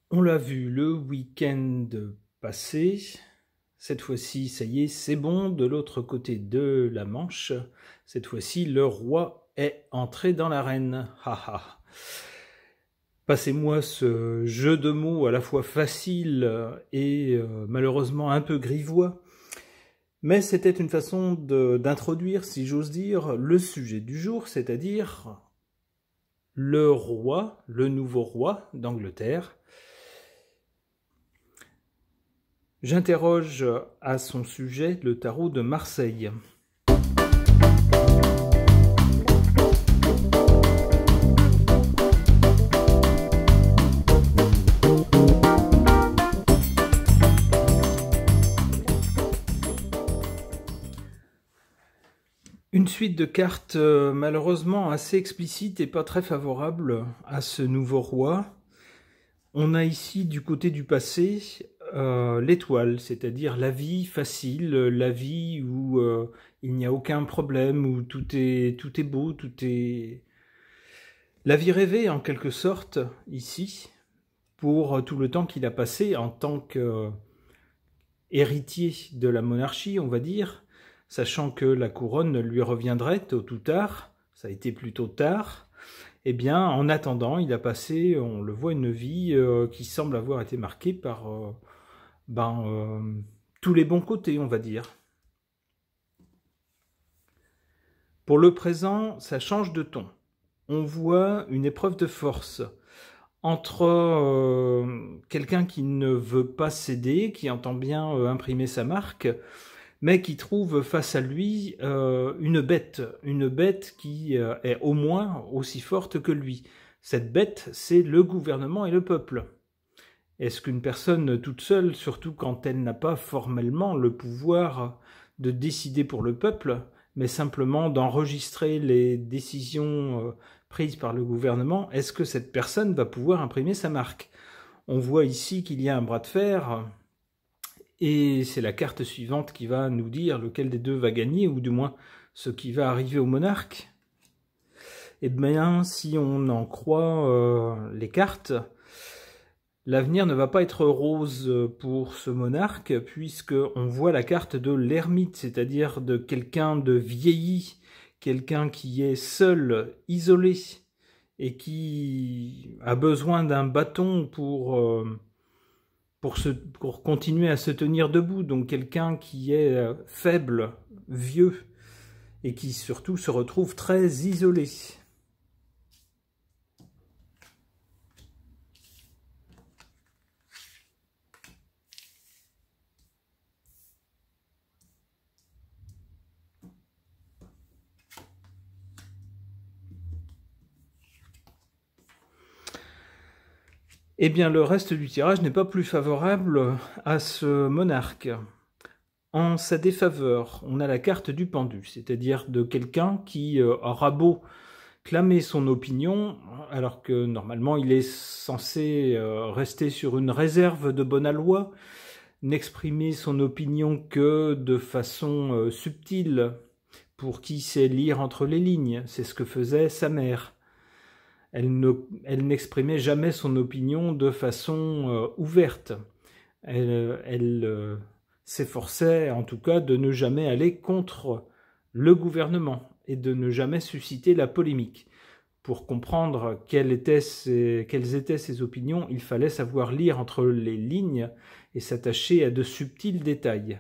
On l'a vu le week-end passé. Cette fois-ci, ça y est, c'est bon. De l'autre côté de la Manche, cette fois-ci, le roi est entré dans l'arène. Haha. Passez-moi ce jeu de mots à la fois facile et malheureusement un peu grivois. Mais c'était une façon d'introduire, si j'ose dire, le sujet du jour, c'est-à-dire le roi, le nouveau roi d'Angleterre. J'interroge à son sujet le tarot de Marseille. Une suite de cartes malheureusement assez explicite et pas très favorable à ce nouveau roi. On a ici du côté du passé l'étoile, c'est-à-dire la vie facile, la vie où il n'y a aucun problème, où tout est beau, tout est... La vie rêvée en quelque sorte, ici, pour tout le temps qu'il a passé en tant qu'héritier de la monarchie, on va dire, sachant que la couronne lui reviendrait tôt ou tard, ça a été plutôt tard. Eh bien, en attendant, il a passé, on le voit, une vie qui semble avoir été marquée par tous les bons côtés, on va dire. Pour le présent, ça change de ton. On voit une épreuve de force entre quelqu'un qui ne veut pas céder, qui entend bien imprimer sa marque, mais qui trouve face à lui une bête qui est au moins aussi forte que lui. Cette bête, c'est le gouvernement et le peuple. Est-ce qu'une personne toute seule, surtout quand elle n'a pas formellement le pouvoir de décider pour le peuple, mais simplement d'enregistrer les décisions prises par le gouvernement, est-ce que cette personne va pouvoir imprimer sa marque? On voit ici qu'il y a un bras de fer, et c'est la carte suivante qui va nous dire lequel des deux va gagner, ou du moins ce qui va arriver au monarque. Eh bien, si on en croit les cartes, l'avenir ne va pas être rose pour ce monarque, puisqu'on voit la carte de l'ermite, c'est-à-dire de quelqu'un de vieilli, quelqu'un qui est seul, isolé, et qui a besoin d'un bâton pour continuer à se tenir debout. Donc quelqu'un qui est faible, vieux, et qui surtout se retrouve très isolé. Eh bien, le reste du tirage n'est pas plus favorable à ce monarque. En sa défaveur, on a la carte du pendu, c'est-à-dire de quelqu'un qui aura beau clamer son opinion, alors que normalement il est censé rester sur une réserve de bonne aloi, n'exprimer son opinion que de façon subtile, pour qui sait lire entre les lignes. C'est ce que faisait sa mère. Elle n'exprimait jamais son opinion de façon ouverte. Elle s'efforçait en tout cas de ne jamais aller contre le gouvernement et de ne jamais susciter la polémique. Pour comprendre quelles étaient ses opinions, il fallait savoir lire entre les lignes et s'attacher à de subtils détails.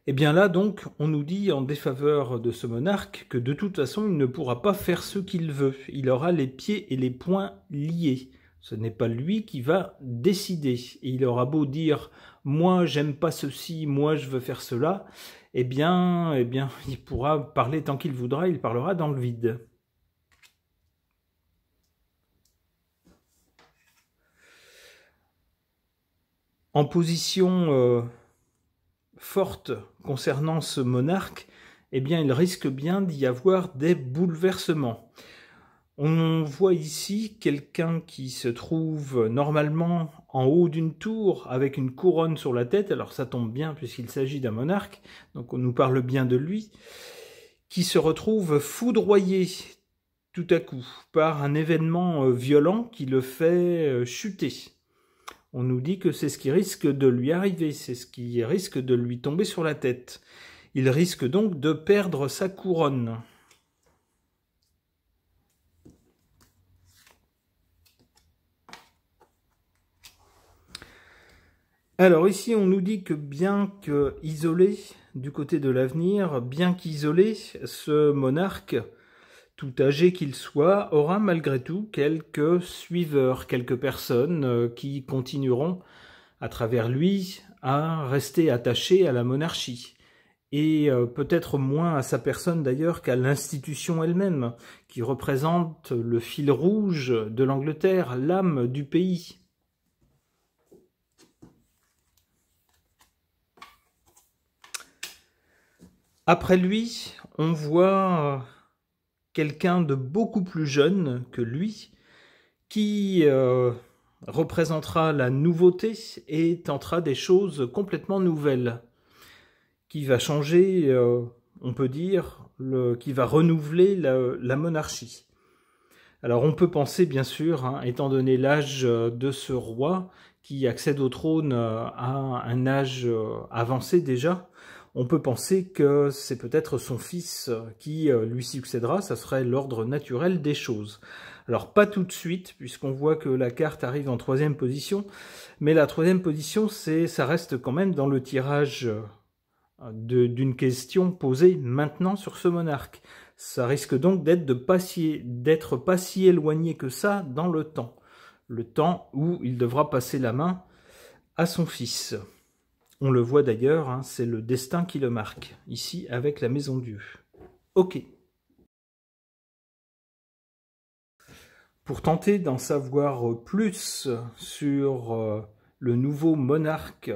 Et bien là, donc, on nous dit en défaveur de ce monarque que de toute façon, il ne pourra pas faire ce qu'il veut. Il aura les pieds et les poings liés. Ce n'est pas lui qui va décider. Et il aura beau dire « moi, j'aime pas ceci, moi, je veux faire cela », eh bien, il pourra parler tant qu'il voudra, il parlera dans le vide. En position forte concernant ce monarque, eh bien, il risque bien d'y avoir des bouleversements. On voit ici quelqu'un qui se trouve normalement en haut d'une tour avec une couronne sur la tête, alors ça tombe bien puisqu'il s'agit d'un monarque, donc on nous parle bien de lui, qui se retrouve foudroyé tout à coup, par un événement violent qui le fait chuter. On nous dit que c'est ce qui risque de lui arriver, c'est ce qui risque de lui tomber sur la tête. Il risque donc de perdre sa couronne. Alors ici, on nous dit que bien qu'isolé du côté de l'avenir, bien qu'isolé, ce monarque, tout âgé qu'il soit, aura malgré tout quelques suiveurs, quelques personnes qui continueront à travers lui à rester attachés à la monarchie. Et peut-être moins à sa personne d'ailleurs qu'à l'institution elle-même, qui représente le fil rouge de l'Angleterre, l'âme du pays. Après lui, on voit quelqu'un de beaucoup plus jeune que lui, qui représentera la nouveauté et tentera des choses complètement nouvelles, qui va changer, on peut dire, qui va renouveler la monarchie. Alors on peut penser, bien sûr, hein, étant donné l'âge de ce roi, qui accède au trône à un âge avancé déjà, on peut penser que c'est peut-être son fils qui lui succédera, ça serait l'ordre naturel des choses. Alors pas tout de suite, puisqu'on voit que la carte arrive en 3e position, mais la 3e position, ça reste quand même dans le tirage d'une question posée maintenant sur ce monarque. Ça risque donc d'être pas si éloigné que ça dans le temps où il devra passer la main à son fils. On le voit d'ailleurs, hein, c'est le destin qui le marque, ici avec la Maison Dieu. Ok. Pour tenter d'en savoir plus sur le nouveau monarque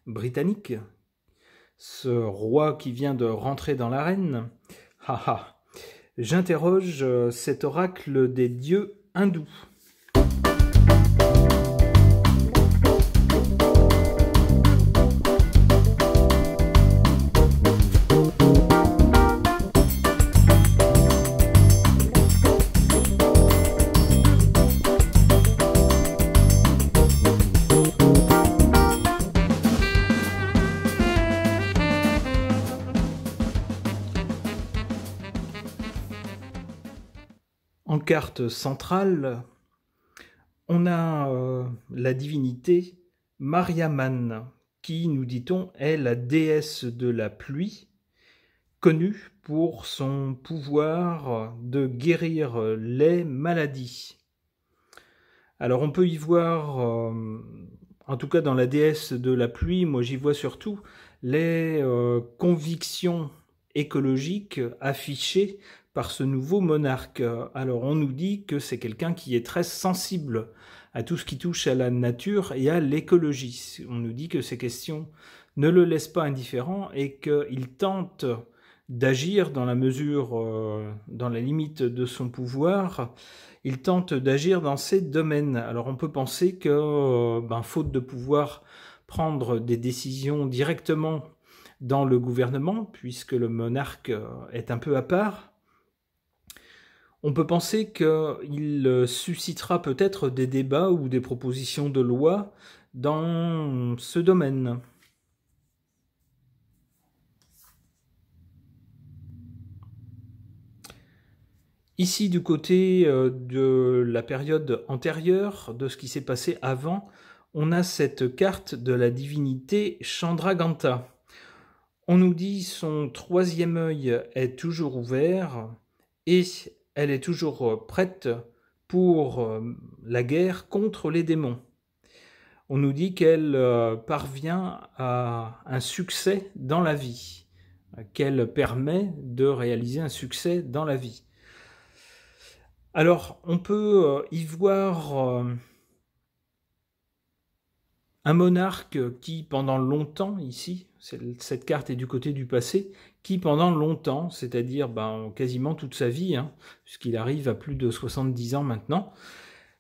britannique, ce roi qui vient de rentrer dans l'arène, j'interroge cet oracle des dieux hindous. En carte centrale, on a la divinité Mariamman, qui, nous dit-on, est la déesse de la pluie, connue pour son pouvoir de guérir les maladies. Alors on peut y voir, en tout cas dans la déesse de la pluie, moi j'y vois surtout les convictions écologiques affichées par ce nouveau monarque. Alors on nous dit que c'est quelqu'un qui est très sensible à tout ce qui touche à la nature et à l'écologie. On nous dit que ces questions ne le laissent pas indifférent et qu'il tente d'agir dans la mesure, dans la limite de son pouvoir, il tente d'agir dans ces domaines. Alors on peut penser que, faute de pouvoir prendre des décisions directement dans le gouvernement, puisque le monarque est un peu à part, on peut penser qu'il suscitera peut-être des débats ou des propositions de loi dans ce domaine. Ici, du côté de la période antérieure, de ce qui s'est passé avant, on a cette carte de la divinité Chandraganta. On nous dit son 3e œil est toujours ouvert et elle est toujours prête pour la guerre contre les démons. On nous dit qu'elle parvient à un succès dans la vie, qu'elle permet de réaliser un succès dans la vie. Alors, on peut y voir un monarque qui, pendant longtemps, ici, cette carte est du côté du passé, qui pendant longtemps, c'est-à-dire quasiment toute sa vie, puisqu'il arrive à plus de 70 ans maintenant,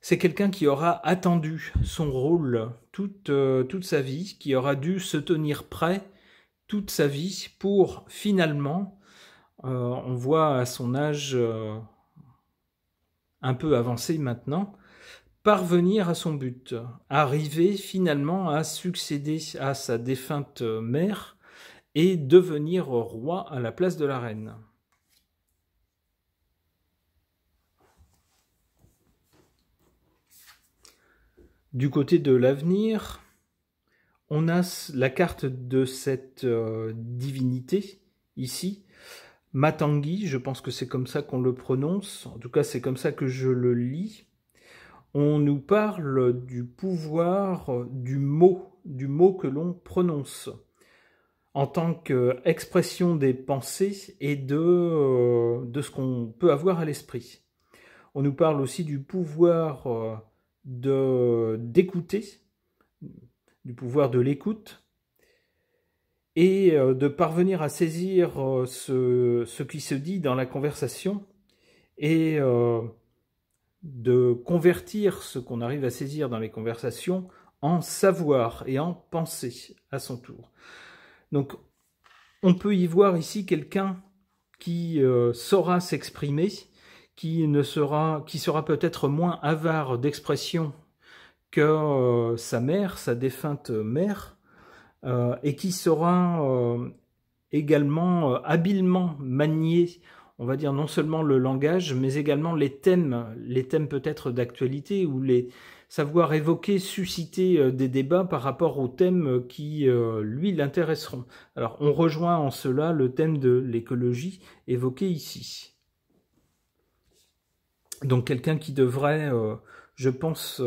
c'est quelqu'un qui aura attendu son rôle toute sa vie, qui aura dû se tenir prêt toute sa vie pour finalement, on voit à son âge un peu avancé maintenant, parvenir à son but, arriver finalement à succéder à sa défunte mère et devenir roi à la place de la reine. Du côté de l'avenir, on a la carte de cette divinité, ici, Matangi, je pense que c'est comme ça qu'on le prononce, en tout cas c'est comme ça que je le lis. On nous parle du pouvoir du mot que l'on prononce, en tant qu'expression des pensées et de ce qu'on peut avoir à l'esprit. On nous parle aussi du pouvoir d'écouter, du pouvoir de l'écoute, et de parvenir à saisir ce qui se dit dans la conversation, et de convertir ce qu'on arrive à saisir dans les conversations en savoir et en pensée à son tour. Donc, on peut y voir ici quelqu'un qui saura s'exprimer, qui sera peut-être moins avare d'expression que sa mère, sa défunte mère, et qui saura également habilement manier, on va dire, non seulement le langage, mais également les thèmes peut-être d'actualité, ou savoir évoquer, susciter des débats par rapport aux thèmes qui, lui, l'intéresseront. Alors, on rejoint en cela le thème de l'écologie évoqué ici. Donc, quelqu'un qui devrait, je pense,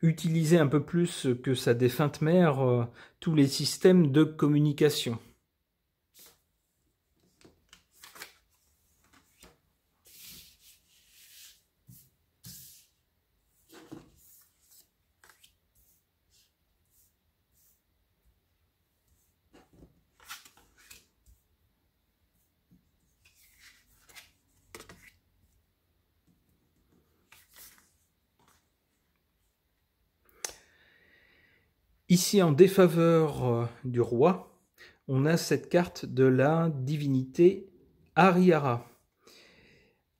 utiliser un peu plus que sa défunte mère tous les systèmes de communication. Ici, en défaveur du roi, on a cette carte de la divinité Ariara.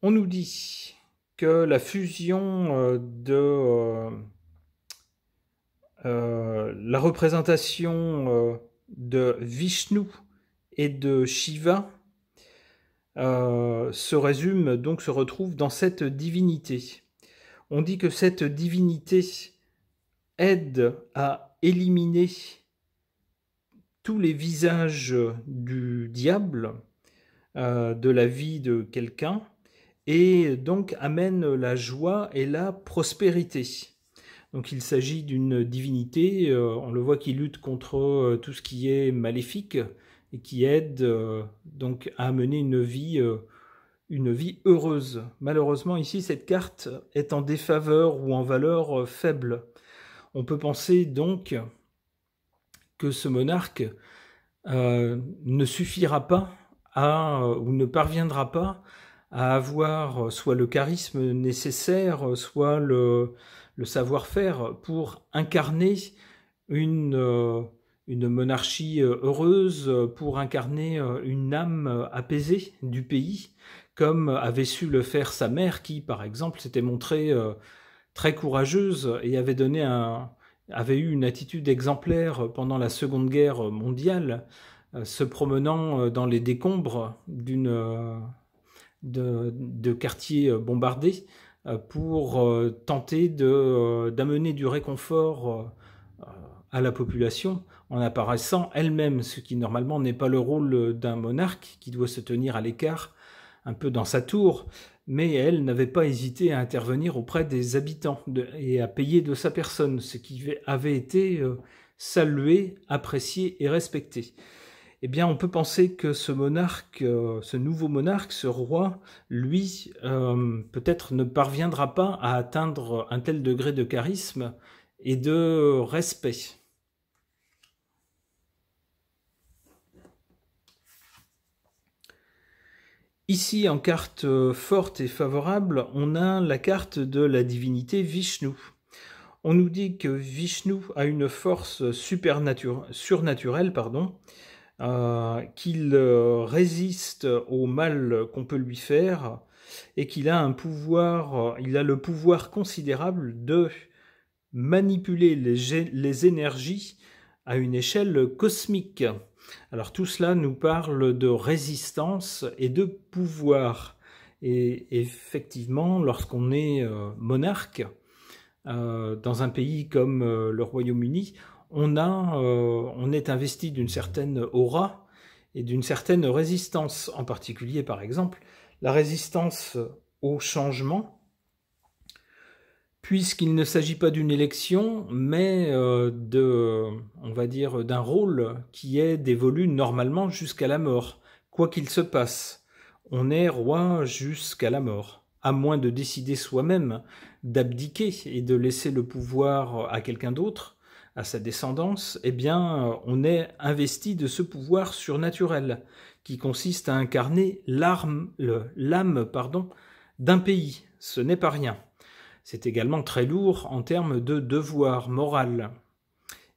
On nous dit que la fusion de la représentation de Vishnu et de Shiva se retrouve dans cette divinité. On dit que cette divinité aide à éliminer tous les visages du diable de la vie de quelqu'un, et donc amène la joie et la prospérité. Donc il s'agit d'une divinité, on le voit, qui lutte contre tout ce qui est maléfique et qui aide donc à mener une vie heureuse. Malheureusement ici, cette carte est en défaveur ou en valeur faible. On peut penser donc que ce monarque ne suffira pas ou ne parviendra pas à avoir soit le charisme nécessaire, soit le savoir-faire pour incarner une monarchie heureuse, pour incarner une âme apaisée du pays, comme avait su le faire sa mère, qui, par exemple, s'était montrée très courageuse et avait eu une attitude exemplaire pendant la Seconde Guerre mondiale, se promenant dans les décombres de quartiers bombardés pour tenter d'amener du réconfort à la population, en apparaissant elle-même, ce qui normalement n'est pas le rôle d'un monarque, qui doit se tenir à l'écart, un peu dans sa tour, mais elle n'avait pas hésité à intervenir auprès des habitants et à payer de sa personne, ce qui avait été salué, apprécié et respecté. Eh bien, on peut penser que ce monarque, ce nouveau monarque, ce roi, lui, peut-être ne parviendra pas à atteindre un tel degré de charisme et de respect. Ici, en carte forte et favorable, on a la carte de la divinité Vishnu. On nous dit que Vishnu a une force surnaturelle, qu'il résiste au mal qu'on peut lui faire, et qu'il a un pouvoir, il a le pouvoir considérable de manipuler les énergies à une échelle cosmique. Alors tout cela nous parle de résistance et de pouvoir. Et effectivement, lorsqu'on est monarque, dans un pays comme le Royaume-Uni, on est investi d'une certaine aura et d'une certaine résistance, en particulier par exemple la résistance au changement, puisqu'il ne s'agit pas d'une élection, mais on va dire, d'un rôle qui est dévolu normalement jusqu'à la mort. Quoi qu'il se passe, on est roi jusqu'à la mort, à moins de décider soi-même d'abdiquer et de laisser le pouvoir à quelqu'un d'autre, à sa descendance. Eh bien, on est investi de ce pouvoir surnaturel, qui consiste à incarner l'âme d'un pays. Ce n'est pas rien. C'est également très lourd en termes de devoir moral.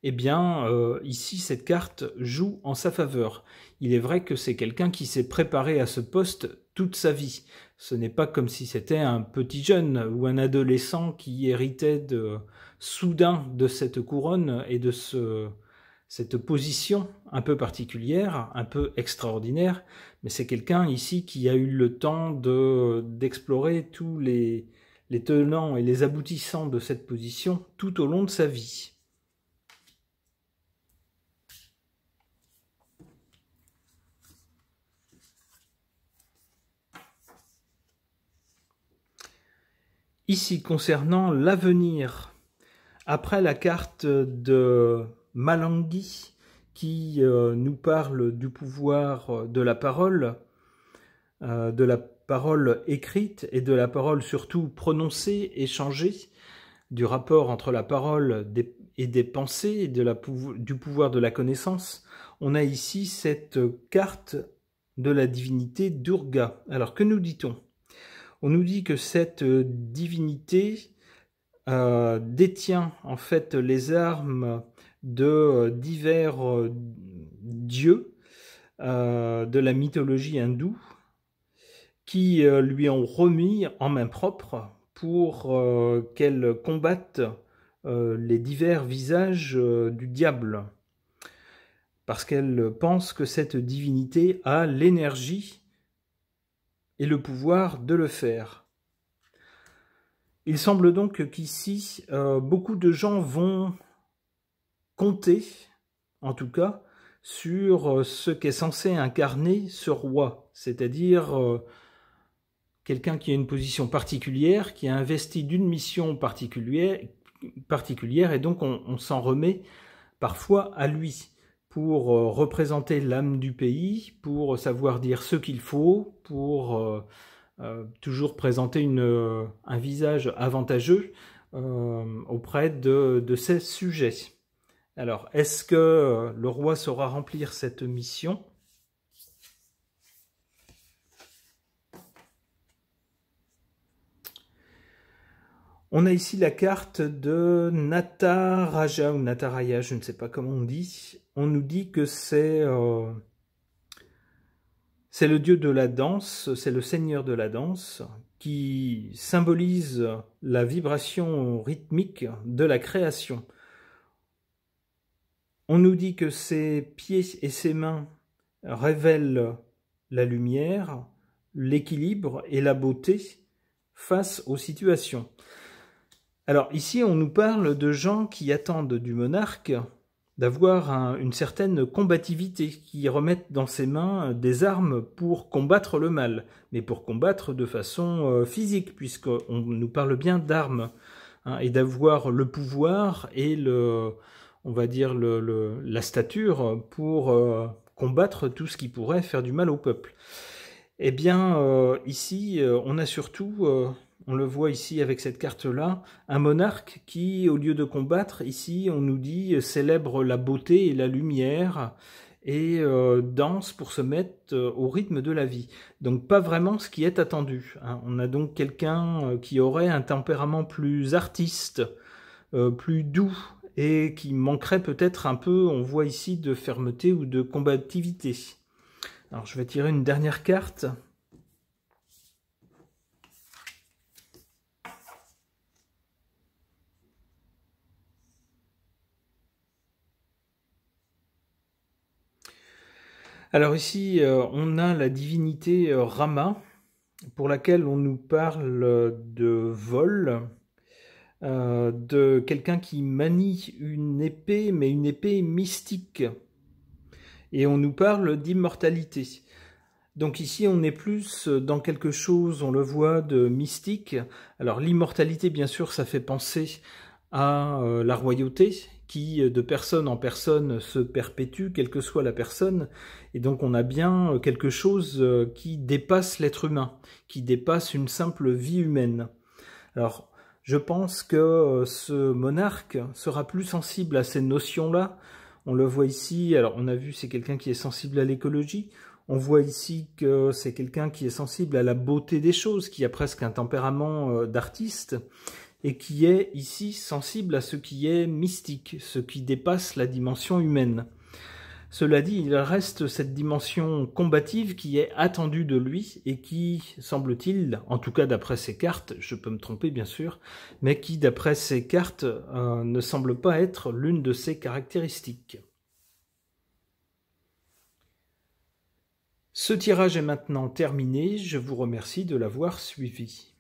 Eh bien, ici, cette carte joue en sa faveur. Il est vrai que c'est quelqu'un qui s'est préparé à ce poste toute sa vie. Ce n'est pas comme si c'était un petit jeune ou un adolescent qui héritait soudain de cette couronne et de cette position un peu particulière, un peu extraordinaire, mais c'est quelqu'un ici qui a eu le temps d'explorer tous les tenants et les aboutissants de cette position tout au long de sa vie. Ici, concernant l'avenir, après la carte de Malangui, qui nous parle du pouvoir de la parole écrite et de la parole surtout prononcée, échangée, du rapport entre la parole et des pensées, et du pouvoir de la connaissance, on a ici cette carte de la divinité Durga. Alors, que nous dit-on? On nous dit que cette divinité détient en fait les armes de divers dieux de la mythologie hindoue qui lui ont remis en main propre pour qu'elle combatte les divers visages du diable, parce qu'elle pense que cette divinité a l'énergie et le pouvoir de le faire. Il semble donc qu'ici, beaucoup de gens vont compter, en tout cas, sur ce qu'est censé incarner ce roi, c'est-à-dire quelqu'un qui a une position particulière, qui est investi d'une mission particulière, et donc on s'en remet parfois à lui pour représenter l'âme du pays, pour savoir dire ce qu'il faut, pour toujours présenter un visage avantageux auprès de ses sujets. Alors, est-ce que le roi saura remplir cette mission ? On a ici la carte de Nataraja ou Nataraya, je ne sais pas comment on dit. On nous dit que c'est le dieu de la danse, c'est le seigneur de la danse, qui symbolise la vibration rythmique de la création. On nous dit que ses pieds et ses mains révèlent la lumière, l'équilibre et la beauté face aux situations. Alors ici, on nous parle de gens qui attendent du monarque d'avoir une certaine combativité, qui remettent dans ses mains des armes pour combattre le mal, mais pour combattre de façon physique, puisqu'on nous parle bien d'armes, hein, et d'avoir le pouvoir et on va dire la stature pour combattre tout ce qui pourrait faire du mal au peuple. Eh bien, ici, on a surtout... on le voit ici avec cette carte-là, un monarque qui, au lieu de combattre, ici, on nous dit, célèbre la beauté et la lumière et danse pour se mettre au rythme de la vie. Donc pas vraiment ce qui est attendu, hein. On a donc quelqu'un qui aurait un tempérament plus artiste, plus doux, et qui manquerait peut-être un peu, on voit ici, de fermeté ou de combativité. Alors je vais tirer une dernière carte. Alors ici, on a la divinité Rama, pour laquelle on nous parle de vol, de quelqu'un qui manie une épée, mais une épée mystique. Et on nous parle d'immortalité. Donc ici, on est plus dans quelque chose, on le voit, de mystique. Alors l'immortalité, bien sûr, ça fait penser à la royauté, qui de personne en personne se perpétue, quelle que soit la personne. Et donc on a bien quelque chose qui dépasse l'être humain, qui dépasse une simple vie humaine. Alors je pense que ce monarque sera plus sensible à ces notions-là. On le voit ici, alors on a vu c'est quelqu'un qui est sensible à l'écologie. On voit ici que c'est quelqu'un qui est sensible à la beauté des choses, qui a presque un tempérament d'artiste, et qui est ici sensible à ce qui est mystique, ce qui dépasse la dimension humaine. Cela dit, il reste cette dimension combative qui est attendue de lui et qui, semble-t-il, en tout cas d'après ses cartes, je peux me tromper bien sûr, mais qui d'après ses cartes ne semble pas être l'une de ses caractéristiques. Ce tirage est maintenant terminé, je vous remercie de l'avoir suivi.